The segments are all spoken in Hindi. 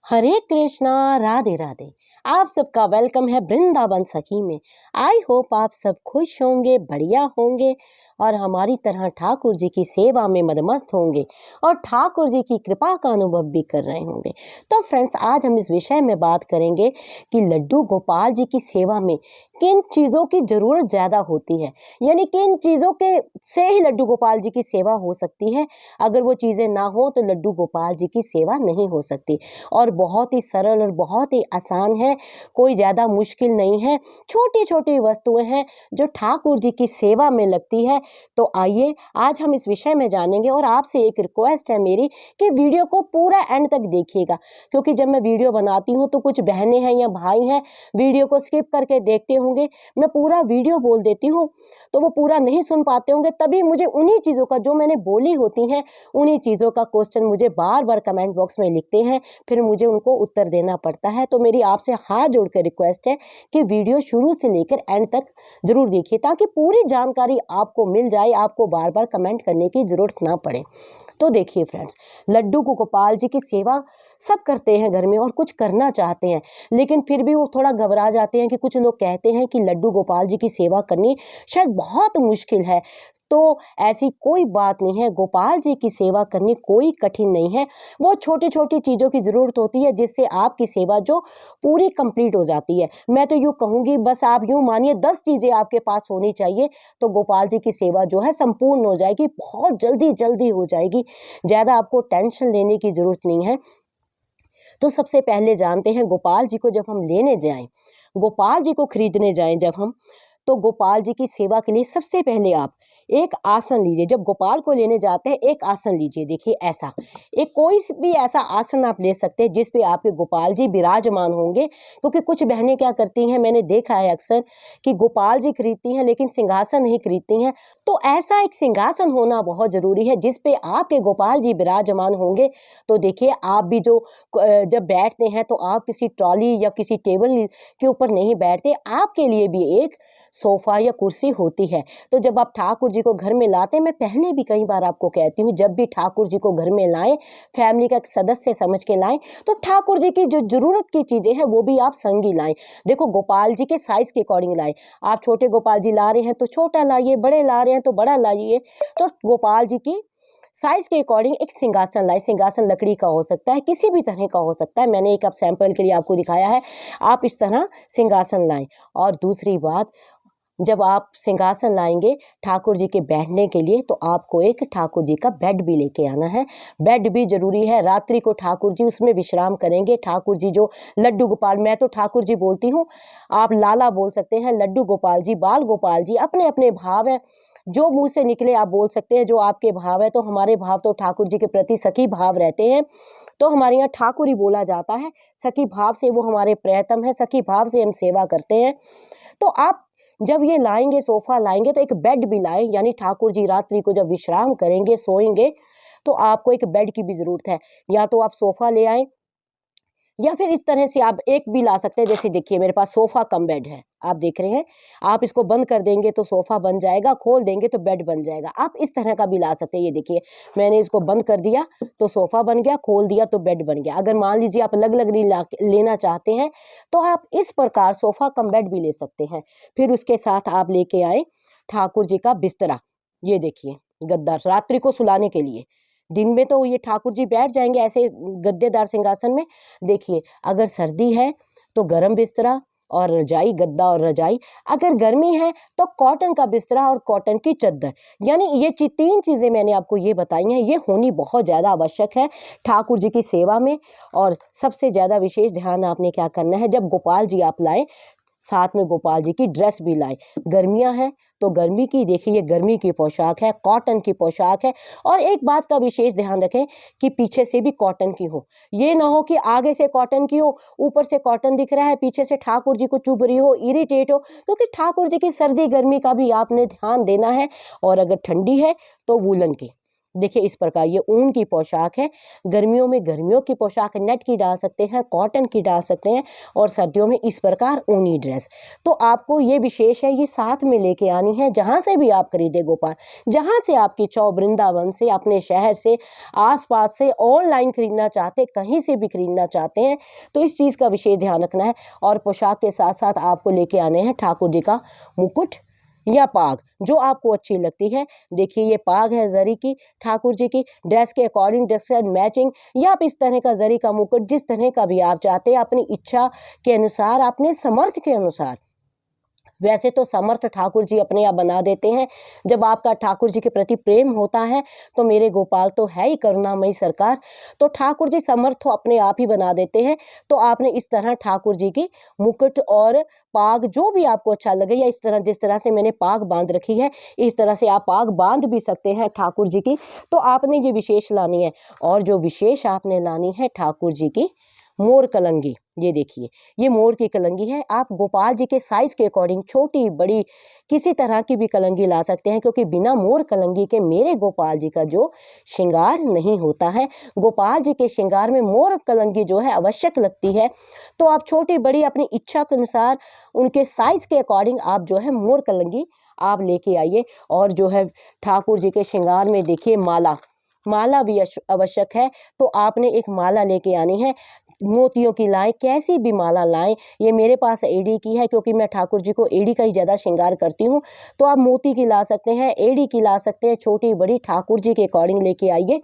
हरे कृष्णा, राधे राधे। आप सबका वेलकम है वृंदावन सखी में। आई होप आप सब खुश होंगे, बढ़िया होंगे और हमारी तरह ठाकुर जी की सेवा में मदमस्त होंगे और ठाकुर जी की कृपा का अनुभव भी कर रहे होंगे। तो फ्रेंड्स, आज हम इस विषय में बात करेंगे कि लड्डू गोपाल जी की सेवा में किन चीज़ों की ज़रूरत ज़्यादा होती है, यानी किन चीज़ों के से ही लड्डू गोपाल जी की सेवा हो सकती है। अगर वो चीज़ें ना हो तो लड्डू गोपाल जी की सेवा नहीं हो सकती। और बहुत ही सरल और बहुत ही आसान है, कोई ज़्यादा मुश्किल नहीं है। छोटी-छोटी वस्तुएँ हैं जो ठाकुर जी की सेवा में लगती है। तो आइए आज हम इस विषय में जानेंगे और आपसे एक रिक्वेस्ट है मेरी कि वीडियो को पूरा एंड तक देखिएगा, क्योंकि जब मैं वीडियो बनाती हूँ तो कुछ बहनें हैं या भाई हैं वीडियो को स्किप करके देखते होंगे। मैं पूरा वीडियो बोल देती हूँ तो वो पूरा नहीं सुन पाते होंगे, तभी मुझे उन्हीं चीज़ों का जो मैंने बोली होती हैं उन्हीं चीज़ों का क्वेश्चन मुझे बार-बार कमेंट बॉक्स में लिखते हैं, फिर मुझे उनको उत्तर देना पड़ता है। तो मेरी आपसे हाथ जोड़ कर रिक्वेस्ट है कि वीडियो शुरू से लेकर एंड तक जरूर देखिए, ताकि पूरी जानकारी आपको मिल जाए, आपको बार बार कमेंट करने की जरूरत ना पड़े। तो देखिए फ्रेंड्स, लड्डू को गोपाल जी की सेवा सब करते हैं घर में और कुछ करना चाहते हैं, लेकिन फिर भी वो थोड़ा घबरा जाते हैं कि कुछ लोग कहते हैं कि लड्डू गोपाल जी की सेवा करनी शायद बहुत मुश्किल है। तो ऐसी कोई बात नहीं है, गोपाल जी की सेवा करनी कोई कठिन नहीं है। वो छोटी छोटी चीज़ों की ज़रूरत होती है जिससे आपकी सेवा जो पूरी कंप्लीट हो जाती है। मैं तो यूँ कहूँगी, बस आप यूँ मानिए 10 चीज़ें आपके पास होनी चाहिए तो गोपाल जी की सेवा जो है संपूर्ण हो जाएगी, बहुत जल्दी जल्दी हो जाएगी। ज़्यादा आपको टेंशन लेने की ज़रूरत नहीं है। तो सबसे पहले जानते हैं, गोपाल जी को जब हम लेने जाएं, गोपाल जी को खरीदने जाएं जब हम, तो गोपाल जी की सेवा के लिए सबसे पहले आप एक आसन लीजिए। जब गोपाल को लेने जाते हैं एक आसन लीजिए, देखिए ऐसा एक कोई भी ऐसा आसन आप ले सकते हैं जिस पे आपके गोपाल जी विराजमान होंगे। क्योंकि कुछ बहनें क्या करती हैं, मैंने देखा है अक्सर कि गोपाल जी खरीदती हैं लेकिन सिंहासन नहीं खरीदती हैं। तो ऐसा एक सिंहासन होना बहुत ज़रूरी है जिस पे आपके गोपाल जी विराजमान होंगे। तो देखिए, आप भी जो जब बैठते हैं तो आप किसी ट्रॉली या किसी टेबल के ऊपर नहीं बैठते, आपके लिए भी एक सोफा या कुर्सी होती है। तो जब आप ठाकुर जी को घर में लाते हैं, मैं पहले भी कई बार आपको कहती हूँ, जब भी ठाकुर जी को घर में लाएं, फैमिली का एक सदस्य समझ के लाएं, तो ठाकुर जी की जो जरूरत की चीजें हैं वो भी आप संगी लाएं। देखो, गोपाल जी के साइज के अकॉर्डिंग लाएं। आप छोटे गोपाल जी ला रहे हैं तो छोटा लाइए, बड़े ला रहे हैं तो बड़ा लाइए। तो गोपाल जी की साइज के अकॉर्डिंग एक सिंहासन लाए। सिंहासन लकड़ी का हो सकता है, किसी भी तरह का हो सकता है। मैंने एक आप सैंपल के लिए आपको दिखाया है, आप इस तरह सिंहासन लाएं। और दूसरी बात, जब आप सिंहासन लाएंगे ठाकुर जी के बैठने के लिए, तो आपको एक ठाकुर जी का बेड भी लेके आना है। बेड भी जरूरी है, रात्रि को ठाकुर जी उसमें विश्राम करेंगे। ठाकुर जी जो लड्डू गोपाल, मैं तो ठाकुर जी बोलती हूँ, आप लाला बोल सकते हैं, लड्डू गोपाल जी, बाल गोपाल जी, अपने अपने भाव है, जो मुंह से निकले आप बोल सकते हैं, जो आपके भाव है। तो हमारे भाव तो ठाकुर जी के प्रति सखी भाव रहते हैं, तो हमारे यहाँ ठाकुर ही बोला जाता है। सखी भाव से वो हमारे प्रियतम है, सखी भाव से हम सेवा करते हैं। तो आप जब ये लाएंगे, सोफा लाएंगे, तो एक बेड भी लाएं, यानी ठाकुर जी रात्रि को जब विश्राम करेंगे, सोएंगे, तो आपको एक बेड की भी जरूरत है। या तो आप सोफा ले आएं, या फिर इस तरह से आप एक भी ला सकते हैं। जैसे देखिए, मेरे पास सोफा कम बेड है, आप देख रहे हैं। आप इसको बंद कर देंगे तो सोफा बन जाएगा, खोल देंगे तो बेड बन जाएगा। आप इस तरह का भी ला सकते हैं। ये देखिए, मैंने इसको बंद कर दिया तो सोफा बन गया, खोल दिया तो बेड बन गया। अगर मान लीजिए आप अलग अलग नहीं लेना चाहते हैं तो आप इस प्रकार सोफा कम बेड भी ले सकते हैं। फिर उसके साथ आप लेके आए ठाकुर जी का बिस्तरा। ये देखिए, गद्दा, रात्रि को सुलाने के लिए। दिन में तो ये ठाकुर जी बैठ जाएंगे ऐसे गद्देदार सिंहासन में। देखिए, अगर सर्दी है तो गर्म बिस्तरा और रजाई, गद्दा और रजाई। अगर गर्मी है तो कॉटन का बिस्तरा और कॉटन की चद्दर। यानी ये तीन चीज़ें मैंने आपको ये बताई हैं, ये होनी बहुत ज़्यादा आवश्यक है ठाकुर जी की सेवा में। और सबसे ज़्यादा विशेष ध्यान आपने क्या करना है, जब गोपाल जी आप लाएं, साथ में गोपाल जी की ड्रेस भी लाएं। गर्मियां हैं तो गर्मी की, देखिए ये गर्मी की पोशाक है, कॉटन की पोशाक है। और एक बात का विशेष ध्यान रखें कि पीछे से भी कॉटन की हो। ये ना हो कि आगे से कॉटन की हो, ऊपर से कॉटन दिख रहा है, पीछे से ठाकुर जी को चुभ रही हो, इरिटेट हो। क्योंकि ठाकुर जी की सर्दी गर्मी का भी आपने ध्यान देना है। और अगर ठंडी है तो वूलन की, देखिए इस प्रकार ये ऊन की पोशाक है। गर्मियों में गर्मियों की पोशाक नेट की डाल सकते हैं, कॉटन की डाल सकते हैं, और सर्दियों में इस प्रकार ऊनी ड्रेस। तो आपको ये विशेष है, ये साथ में लेके आनी है। जहाँ से भी आप खरीदे गोपाल, जहाँ से आपकी चौक वृंदावन से, अपने शहर से, आसपास से, ऑनलाइन खरीदना चाहते, कहीं से भी खरीदना चाहते हैं, तो इस चीज़ का विशेष ध्यान रखना है। और पोशाक के साथ साथ आपको लेके आने हैं ठाकुर जी का मुकुट या पाग, जो आपको अच्छी लगती है। देखिए ये पाग है जरी की, ठाकुर जी की ड्रेस के अकॉर्डिंग, ड्रेस से मैचिंग, या आप इस तरह का जरी का मुकुट, जिस तरह का भी आप चाहते हैं, अपनी इच्छा के अनुसार, अपने समर्थ के अनुसार। वैसे तो समर्थ ठाकुर जी अपने आप बना देते हैं। जब आपका ठाकुर जी के प्रति प्रेम होता है तो मेरे गोपाल तो है ही करुणामयी सरकार, तो ठाकुर जी समर्थ तो अपने आप ही बना देते हैं। तो आपने इस तरह ठाकुर जी की मुकुट और पाग, जो भी आपको अच्छा लगे, या इस तरह जिस तरह से मैंने पाग बांध रखी है, इस तरह से आप पाग बांध भी सकते हैं ठाकुर जी की। तो आपने ये विशेष लानी है। और जो विशेष आपने लानी है ठाकुर जी की मोर कलंगी। ये देखिए ये मोर की कलंगी है। आप गोपाल जी के साइज के अकॉर्डिंग छोटी बड़ी किसी तरह की भी कलंगी ला सकते हैं, क्योंकि बिना मोर कलंगी के मेरे गोपाल जी का जो श्रृंगार नहीं होता है। गोपाल जी के श्रृंगार में मोर कलंगी जो है आवश्यक लगती है। तो आप छोटी बड़ी अपनी इच्छा के अनुसार, उनके साइज के अकॉर्डिंग आप जो है मोर कलंगी आप लेके आइए। और जो है ठाकुर जी के श्रृंगार में देखिए माला भी आवश्यक है। तो आपने एक माला लेके आनी है, मोतियों की लाएं, कैसी भी माला लाएं। ये मेरे पास एड़ी की है, क्योंकि मैं ठाकुर जी को एड़ी का ही ज़्यादा श्रृंगार करती हूँ। तो आप मोती की ला सकते हैं, एड़ी की ला सकते हैं, छोटी बड़ी ठाकुर जी के अकॉर्डिंग लेके आइए।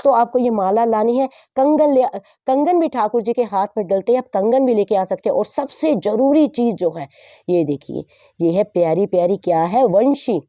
तो आपको ये माला लानी है। कंगन भी ठाकुर जी के हाथ में डलते हैं, आप कंगन भी लेके आ सकते हैं। और सबसे ज़रूरी चीज़ जो है, ये देखिए, ये है प्यारी प्यारी, क्या है, वंशी,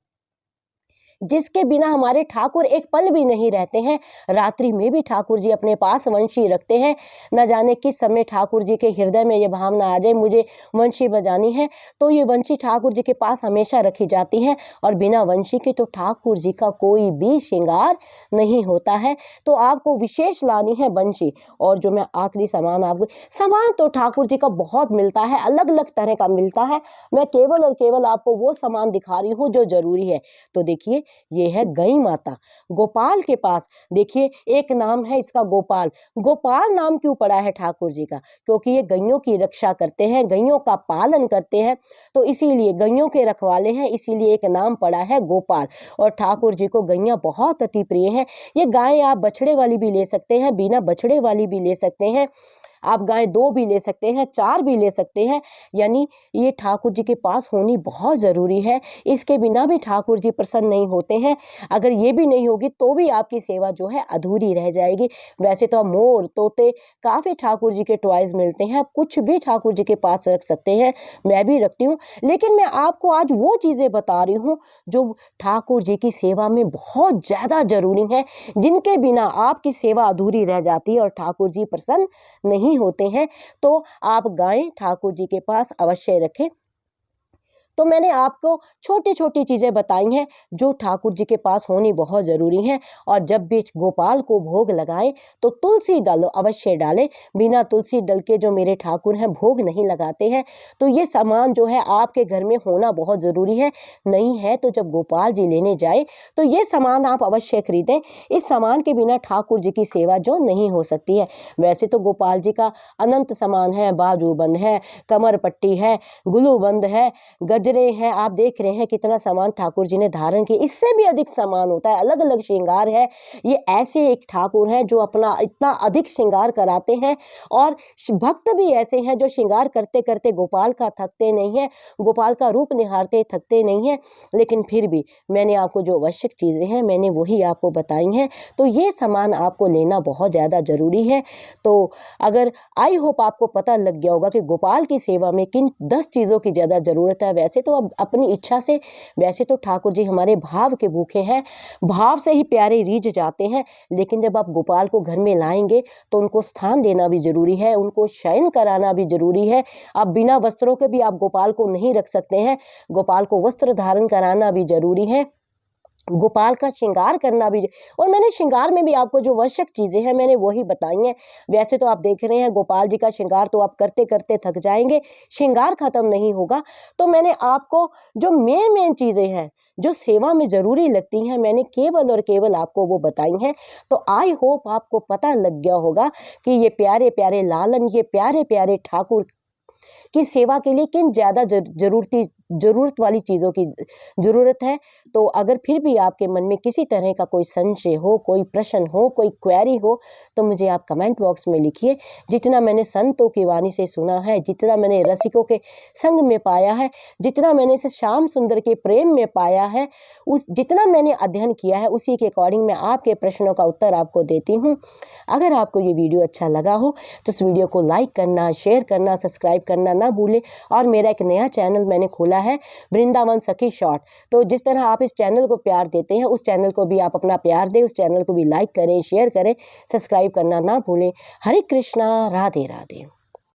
जिसके बिना हमारे ठाकुर एक पल भी नहीं रहते हैं। रात्रि में भी ठाकुर जी अपने पास वंशी रखते हैं। न जाने किस समय ठाकुर जी के हृदय में ये भावना आ जाए मुझे वंशी बजानी है, तो ये वंशी ठाकुर जी के पास हमेशा रखी जाती है। और बिना वंशी के तो ठाकुर जी का कोई भी श्रृंगार नहीं होता है। तो आपको विशेष लानी है वंशी। और जो मैं आखिरी सामान तो ठाकुर जी का बहुत मिलता है, अलग अलग तरह का मिलता है। मैं केवल और केवल आपको वो सामान दिखा रही हूँ जो जरूरी है। तो देखिए ये है गई माता। गोपाल के पास देखिए एक नाम है इसका गोपाल। गोपाल नाम क्यों पड़ा है ठाकुर जी का? क्योंकि ये गैयों की रक्षा करते हैं, गैयों का पालन करते हैं, तो इसीलिए गैयों के रखवाले हैं, इसीलिए एक नाम पड़ा है गोपाल। और ठाकुर जी को गैया बहुत अति प्रिय है। ये गाय आप बछड़े वाली भी ले सकते हैं, बिना बछड़े वाली भी ले सकते हैं। आप गाय 2 भी ले सकते हैं, 4 भी ले सकते हैं। यानी ये ठाकुर जी के पास होनी बहुत ज़रूरी है। इसके बिना भी ठाकुर जी प्रसन्न नहीं होते हैं। अगर ये भी नहीं होगी तो भी आपकी सेवा जो है अधूरी रह जाएगी। वैसे तो मोर, तोते, काफ़ी ठाकुर जी के टॉयज़ मिलते हैं, कुछ भी ठाकुर जी के पास रख सकते हैं, मैं भी रखती हूँ। लेकिन मैं आपको आज वो चीज़ें बता रही हूँ जो ठाकुर जी की सेवा में बहुत ज़्यादा ज़रूरी है, जिनके बिना आपकी सेवा अधूरी रह जाती है और ठाकुर जी प्रसन्न नहीं होते हैं। तो आप गाय ठाकुर जी के पास अवश्य रखें। तो मैंने आपको छोटी छोटी चीज़ें बताई हैं जो ठाकुर जी के पास होनी बहुत ज़रूरी है। और जब भी गोपाल को भोग लगाएं तो तुलसी दल अवश्य डालें। बिना तुलसी दल के जो मेरे ठाकुर हैं भोग नहीं लगाते हैं। तो ये सामान जो है आपके घर में होना बहुत ज़रूरी है। नहीं है तो जब गोपाल जी लेने जाए तो ये सामान आप अवश्य खरीदें। इस सामान के बिना ठाकुर जी की सेवा जो नहीं हो सकती है। वैसे तो गोपाल जी का अनंत सामान है, बाजूबंद है, कमर पट्टी है, गुलूबंद है, गजरे हैं। आप देख रहे हैं कितना सामान ठाकुर जी ने धारण किया। इससे भी अधिक सामान होता है, अलग अलग श्रृंगार है। ये ऐसे एक ठाकुर हैं जो अपना इतना अधिक श्रृंगार कराते हैं। और भक्त भी ऐसे हैं जो श्रृंगार करते करते गोपाल का थकते नहीं हैं, गोपाल का रूप निहारते थकते नहीं हैं। लेकिन फिर भी मैंने आपको जो आवश्यक चीज़ें हैं मैंने वही आपको बताई हैं। तो ये सामान आपको लेना बहुत ज़्यादा ज़रूरी है। तो अगर आई होप आपको पता लग गया होगा कि गोपाल की सेवा में किन 10 चीज़ों की ज़्यादा ज़रूरत है। वैसे तो अब अपनी इच्छा से, वैसे तो ठाकुर जी हमारे भाव के भूखे हैं, भाव से ही प्यारे रीझ जाते हैं। लेकिन जब आप गोपाल को घर में लाएंगे तो उनको स्थान देना भी जरूरी है, उनको शयन कराना भी जरूरी है। आप बिना वस्त्रों के भी आप गोपाल को नहीं रख सकते हैं, गोपाल को वस्त्र धारण कराना भी जरूरी है। गोपाल का श्रृंगार करना भी, और मैंने श्रृंगार में भी आपको जो आवश्यक चीज़ें हैं मैंने वही बताई हैं। वैसे तो आप देख रहे हैं गोपाल जी का श्रृंगार तो आप करते करते थक जाएंगे, श्रृंगार खत्म नहीं होगा। तो मैंने आपको जो मेन चीज़ें हैं जो सेवा में ज़रूरी लगती हैं मैंने केवल और केवल आपको वो बताई हैं। तो आई होप आपको पता लग गया होगा कि ये प्यारे प्यारे लालन, ये प्यारे प्यारे ठाकुर की सेवा के लिए किन ज़्यादा ज़रूरत वाली चीज़ों की ज़रूरत है। तो अगर फिर भी आपके मन में किसी तरह का कोई संशय हो, कोई प्रश्न हो, कोई क्वेरी हो, तो मुझे आप कमेंट बॉक्स में लिखिए। जितना मैंने संतों की वाणी से सुना है, जितना मैंने रसिकों के संग में पाया है, जितना मैंने इसे श्याम सुंदर के प्रेम में पाया है, जितना मैंने अध्ययन किया है, उसी के अकॉर्डिंग मैं आपके प्रश्नों का उत्तर आपको देती हूँ। अगर आपको ये वीडियो अच्छा लगा हो तो इस वीडियो को लाइक करना, शेयर करना, सब्सक्राइब करना ना भूलें। और मेरा एक नया चैनल मैंने खोला है, वृंदावन सखी शॉर्ट। तो जिस तरह आप इस चैनल को प्यार देते हैं, उस चैनल को भी आप अपना प्यार दें, उस चैनल को भी लाइक करें, शेयर करें, सब्सक्राइब करना ना भूलें। हरे कृष्णा, राधे राधे।